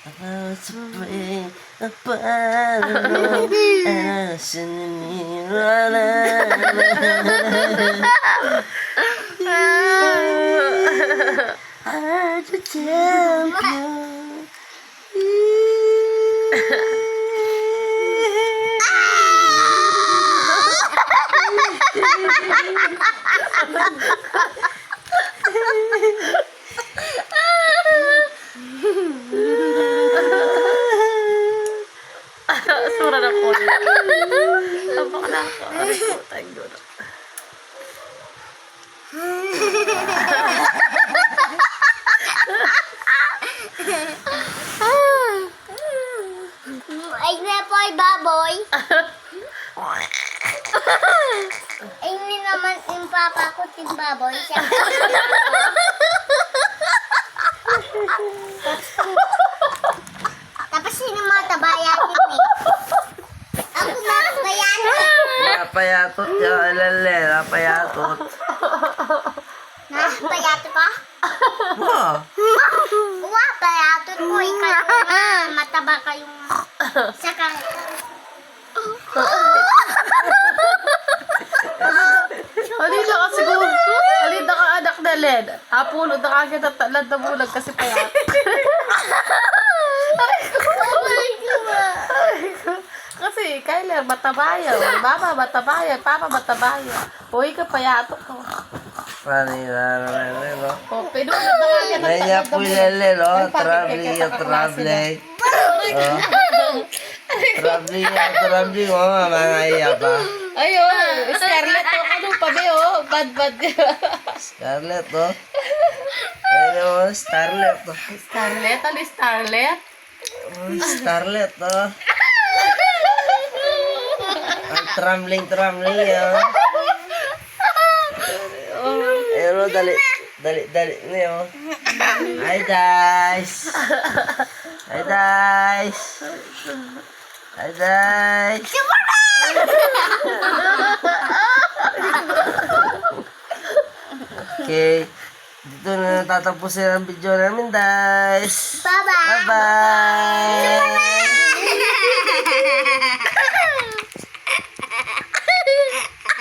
about to break apart. I heard you tell Sura na po. Tabak na ako. Ano po tayo doon? Ay na po ay baboy. Ay ni naman yung papa ko ting baboy. Siya. Tapos sino matabayan yun eh. Ako matabayan. Napayatot yung alale, napayatot. Payato ka? Wow! Uwa, payatot ko. Ikaw mataba kayong sakang. Halina ka siguro. Halina ka anak na Len. Apulod na kagad at talad na bulag kasi payat. Kasi Kyler, matabayan. Mama, matabayan. Papa, matabayan. Uy ka, payatok ko. No? O, pinulod na kagad at Naya talad po na yung bulag. no? Ay, Traveling yung traveling. Traveling mo, mamangaya pa. Ayun, Scarlett, o, ano pa ba, oh? Bad. Scarlett, oh. Ayun, Starlet, oh. Scarlett, ano yung Starlet? Oh, Starlet, oh. Ang trambling, oh. Ayun, oh, dali. Ngayon. Hi, guys. Hi, guys. Hi, guys. Okay. Dito na natatapusin ang video namin, guys. Bye-bye. Bye-bye.